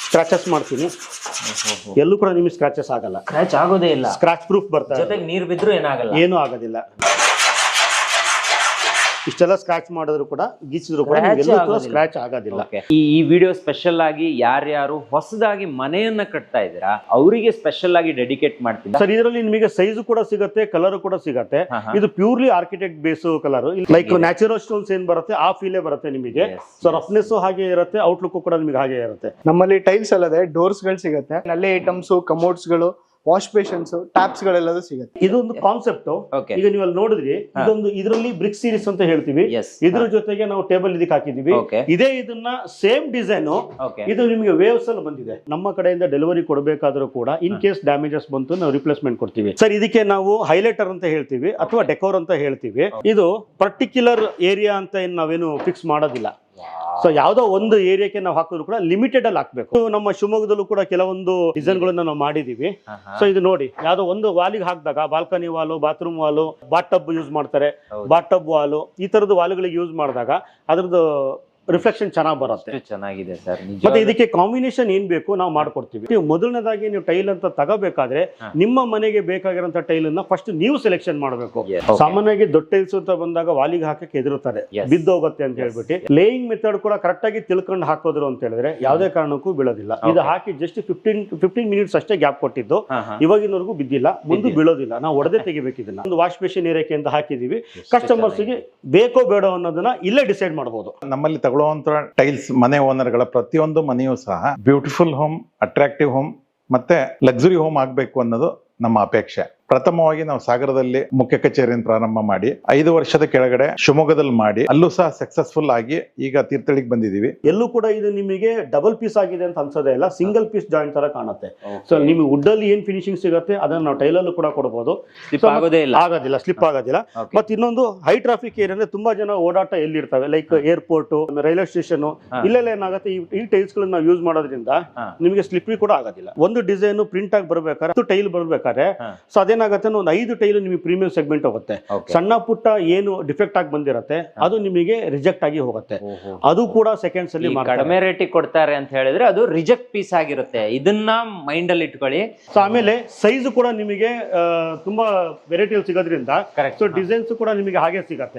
Scratches ಮಾಡ್ತೀನಿ, ಎಲ್ಲೂ ಕೂಡ ನಿಮಗೆ ಸ್ಕ್ರಾಚಸ್ ಆಗಲ್ಲ. ಸ್ಕ್ರಾಚ್ ಆಗೋದೇ ಇಲ್ಲ, ಸ್ಕ್ರಾಚ್ ಪ್ರೂಫ್ ಬರ್ತಾ ಇದೆ. ಜೊತೆಗೆ ನೀರು ಬಿದ್ರೂ ಏನಾಗಲ್ಲ, ಏನೂ ಆಗೋದಿಲ್ಲ. ಇಷ್ಟೆಲ್ಲ ಸ್ಕ್ರಾಚ್ ಮಾಡಿದ್ರು ಕೂಡ ಗೀಚಿದ್ರು ಕೂಡ ಸ್ಕ್ರಾಚ್ ಆಗೋದಿಲ್ಲ. ಈ ವಿಡಿಯೋ ಸ್ಪೆಷಲ್ ಆಗಿ ಯಾರ್ಯಾರು ಹೊಸದಾಗಿ ಮನೆಯನ್ನ ಕಟ್ತಾ ಇದ್ದೀರಾ ಅವರಿಗೆ ಸ್ಪೆಷಲ್ ಆಗಿ ಡೆಡಿಕೇಟ್ ಮಾಡ್ತೀನಿ ಸರ್. ಇದರಲ್ಲಿ ನಿಮಗೆ ಸೈಜ್ ಕೂಡ ಸಿಗುತ್ತೆ, ಕಲರ್ ಕೂಡ ಸಿಗುತ್ತೆ. ಇದು purely architect base colour, like natural stones ಏನ್ ಬರುತ್ತೆ ಆ ಫೀಲೇ ಬರುತ್ತೆ ನಿಮಗೆ. ಸೊ ರಫ್ನೆಸ್ ಹಾಗೆ ಇರುತ್ತೆ, ಔಟ್ಲುಕ್ ಕೂಡ ನಿಮಗೆ ಹಾಗೆ ಇರುತ್ತೆ. ನಮ್ಮಲ್ಲಿ ಟೈಲ್ಸ್ ಅಲ್ಲದೆ ಡೋರ್ಸ್ ಗಳು ಸಿಗುತ್ತೆ, ನಲ್ಲಿ ಐಟಮ್ಸ್, ಕಮೋಡ್ಸ್ ಗಳು, ವಾಶ್ ಬೇಷನ್ಸ್, ಟ್ಯಾಪ್ಸ್ ಗಳೆಲ್ಲದೂ ಸಿಗುತ್ತೆ. ಇದೊಂದು ಕಾನ್ಸೆಪ್ಟ್. ಈಗ ನೀವು ಅಲ್ಲಿ ನೋಡಿದ್ರಿ, ಇದೊಂದು ಇದರಲ್ಲಿ ಬ್ರಿಕ್ ಸೀರೀಸ್ ಅಂತ ಹೇಳ್ತೀವಿ. ಇದ್ರ ಜೊತೆಗೆ ನಾವು ಟೇಬಲ್ ಇದಕ್ಕೆ ಹಾಕಿದೀವಿ. ಇದೇ ಇದನ್ನ ಸೇಮ್ ಡಿಸೈನ್ ಇದು ನಿಮಗೆ ವೇವ್ಸ್ ಅಲ್ಲಿ ಬಂದಿದೆ. ನಮ್ಮ ಕಡೆಯಿಂದ ಡೆಲಿವರಿ ಕೊಡಬೇಕಾದ್ರೂ ಕೂಡ ಇನ್ ಕೇಸ್ ಡ್ಯಾಮೇಜಸ್ ಬಂತು ನಾವು ರಿಪ್ಲೇಸ್ಮೆಂಟ್ ಕೊಡ್ತೀವಿ ಸರ್. ಇದಕ್ಕೆ ನಾವು ಹೈಲೈಟರ್ ಅಂತ ಹೇಳ್ತೀವಿ ಅಥವಾ ಡೆಕೋರ್ ಅಂತ ಹೇಳ್ತೀವಿ. ಇದು ಪರ್ಟಿಕ್ಯುಲರ್ ಏರಿಯಾ ಅಂತ ಏನ್ ನಾವೇನು ಫಿಕ್ಸ್ ಮಾಡೋದಿಲ್ಲ. ಸೊ ಯಾವ್ದೋ ಒಂದು ಏರಿಯಾಕ್ಕೆ ನಾವು ಹಾಕಿದ್ರು ಕೂಡ ಲಿಮಿಟೆಡ್ ಅಲ್ಲಿ ಹಾಕ್ಬೇಕು. ನಮ್ಮ ಶಿವಮೊಗ್ಗದಲ್ಲೂ ಕೂಡ ಕೆಲವೊಂದು ಡಿಸೈನ್ ಗಳನ್ನ ನಾವು ಮಾಡಿದೀವಿ. ಸೊ ಇದು ನೋಡಿ, ಯಾವ್ದೋ ಒಂದು ವಾಲಿಗೆ ಹಾಕಿದಾಗ balcony wall, bathroom wall, bath tub use ಮಾಡ್ತಾರೆ, ಬಾತ್ ಟಬ್ ವಾಲು, ಈ ತರದ ವಾಲುಗಳಿಗೆ ಯೂಸ್ ಮಾಡಿದಾಗ ಅದ್ರದ್ದು ರಿಫ್ಲೆಕ್ಷನ್ ಚೆನ್ನಾಗಿ ಬರುತ್ತೆ. ಚೆನ್ನಾಗಿದೆ ಸರ್. ಮತ್ತೆ ಇದಕ್ಕೆ ಕಾಂಬಿನೇಷನ್ ಏನ್ ಬೇಕು ನಾವು ಮಾಡ್ಕೊಡ್ತೀವಿ. ನೀವು ಮೊದಲನೇದಾಗಿ ನೀವು ಟೈಲ್ ಅಂತ ತಗೋಬೇಕಾದ್ರೆ ನಿಮ್ಮ ಮನೆಗೆ ಬೇಕಾಗಿರೋಂಥ ಟೈಲ್ ಅನ್ನ ಫಸ್ಟ್ ನೀವು ಸೆಲೆಕ್ಷನ್ ಮಾಡಬೇಕು. ಸಾಮಾನ್ಯವಾಗಿ ದೊಡ್ಡ ಟೈಲ್ಸ್ ಅಂತ ಬಂದಾಗ ವಾಲಿಗೆ ಹಾಕಕ್ಕೆ ಎದುರುತ್ತಾರೆ, ಬಿದ್ದೋಗುತ್ತೆ ಅಂತ ಹೇಳ್ಬಿಟ್ಟು. ಲೇಯಿಂಗ್ ಮೆಥಡ್ ಕೂಡ ಕರೆಕ್ಟ್ ಆಗಿ ತಿಳ್ಕೊಂಡು ಹಾಕೋದ್ರು ಅಂತ ಹೇಳಿದ್ರೆ ಯಾವುದೇ ಕಾರಣಕ್ಕೂ ಬೀಳೋದಿಲ್ಲ. ಇದು ಹಾಕಿ ಜಸ್ಟ್ 15 ಮಿನಿಟ್ಸ್ ಅಷ್ಟೇ ಗ್ಯಾಪ್ ಕೊಟ್ಟಿದ್ದು, ಇವಾಗಿನವರೆಗೂ ಬಿದ್ದಿಲ್ಲ, ಮುಂದೆ ಬೀಳೋದಿಲ್ಲ. ನಾವು ಒಡೆದೇ ತೆಗಿಬೇಕು. ಇದನ್ನ ಒಂದು ವಾಶ್ ಬೇಸಿನ್ ಏರಿಯಾಕ್ಕೆ ಅಂತ ಹಾಕಿದೀವಿ. ಕಸ್ಟಮರ್ಸ್ಗೆ ಬೇಕೋ ಬೇಡ ಅನ್ನೋದನ್ನ ಇಲ್ಲೇ ಡಿಸೈಡ್ ಮಾಡಬಹುದು. ನಮ್ಮಲ್ಲಿ ತಗೊಳ್ಳುವಂತ ಟೈಲ್ಸ್ ಮನೆ ಓನರ್ಗಳ ಪ್ರತಿಯೊಂದು ಮನೆಯೂ ಸಹ ಬ್ಯೂಟಿಫುಲ್ ಹೋಮ್, ಅಟ್ರಾಕ್ಟಿವ್ ಹೋಮ್ ಮತ್ತೆ ಲಕ್ಸುರಿ ಹೋಮ್ ಆಗಬೇಕು ಅನ್ನೋದು ನಮ್ಮ ಅಪೇಕ್ಷೆ. ಪ್ರಥಮವಾಗಿ ನಾವು ಸಾಗರದಲ್ಲಿ ಮುಖ್ಯ ಕಚೇರಿಯನ್ನು ಪ್ರಾರಂಭ ಮಾಡಿ 5 ವರ್ಷದ ಕೆಳಗಡೆ ಶಿವಮೊಗ್ಗದಲ್ಲಿ ಮಾಡಿ ಅಲ್ಲೂ ಸಹ ಸಕ್ಸಸ್ಫುಲ್ ಆಗಿ ಈಗ ತೀರ್ಥಹಳ್ಳಿಗೆ ಬಂದಿದ್ದೀವಿ. ಎಲ್ಲೂ ಕೂಡ ಇದು ನಿಮಗೆ ಡಬಲ್ ಪೀಸ್ ಆಗಿದೆ ಅಂತ ಅನ್ಸೋದೇ ಇಲ್ಲ, ಸಿಂಗಲ್ ಪೀಸ್ ಜಾಯಿಂಟ್ ತರ ಕಾಣುತ್ತೆ. ಸೊ ನಿಮಗೆ ವುಡ್ ಅಲ್ಲಿ ಏನ್ ಫಿನಿಶಿಂಗ್ ಸಿಗುತ್ತೆ ಅದನ್ನ ನಾವು ಟೈಲಲ್ಲೂ ಕೂಡ ಕೊಡಬಹುದು. ಆಗೋದಿಲ್ಲ, ಸ್ಲಿಪ್ ಆಗೋದಿಲ್ಲ. ಮತ್ತೆ ಇನ್ನೊಂದು ಹೈ ಟ್ರಾಫಿಕ್ ಏರಿಯಾ ಅಂದ್ರೆ ತುಂಬಾ ಜನ ಓಡಾಟ ಎಲ್ಲಿರ್ತವೆ, ಲೈಕ್ ಏರ್ಪೋರ್ಟ್, ರೈಲ್ವೆ ಸ್ಟೇಷನ್, ಇಲ್ಲೆಲ್ಲ ಏನಾಗುತ್ತೆ ಈ ಟೈಲ್ಸ್ ಗಳನ್ನ ನಾವು ಯೂಸ್ ಮಾಡೋದ್ರಿಂದ ನಿಮಗೆ ಸ್ಲಿಪ್ಪಿ ಕೂಡ ಆಗೋದಿಲ್ಲ. ಒಂದು ಡಿಸೈನ್ ಪ್ರಿಂಟ್ ಆಗಿ ಬರ್ಬೇಕಾದ್ರೆ ಟೈಲ್ ಬರ್ಬೇಕಾದ್ರೆ ಸೊ ಅದೇನಾಗುತ್ತೆ, ಒಂದು 5 ಟೈಲ್ ನಿಮಗೆ ಪ್ರೀಮಿಯಂ ಸೆಗ್ಮೆಂಟ್ ಹೋಗುತ್ತೆ. ಸಣ್ಣ ಪುಟ್ಟ ಏನು ಡಿಫೆಕ್ಟ್ ಆಗಿ ಬಂದಿರುತ್ತೆ ಅದು ನಿಮಗೆ ರಿಜೆಕ್ಟ್ ಆಗಿ ಹೋಗುತ್ತೆ. ಅದು ಕೂಡ ಸೆಕೆಂಡ್ಸ್ ಅಲ್ಲಿ ಕಡಿಮೆ ರೇಟಿಗೆ ಕೊಡ್ತಾರೆ ಅಂತ ಹೇಳಿದ್ರೆ ಅದು ರಿಜೆಕ್ಟ್ ಪೀಸ್ ಆಗಿರುತ್ತೆ. ಇದನ್ನ ಮೈಂಡ್ ಅಲ್ಲಿ ಇಟ್ಕೊಳ್ಳಿ. ಸೊ ಆಮೇಲೆ ಸೈಜ್ ಕೂಡ ನಿಮಗೆ ತುಂಬಾ ವೆರೈಟಿ ಸಿಗೋದ್ರಿಂದ ಸೊ ಡಿಸೈನ್ಸ್ ಕೂಡ ನಿಮಗೆ ಹಾಗೆ ಸಿಗತ್ತೆ.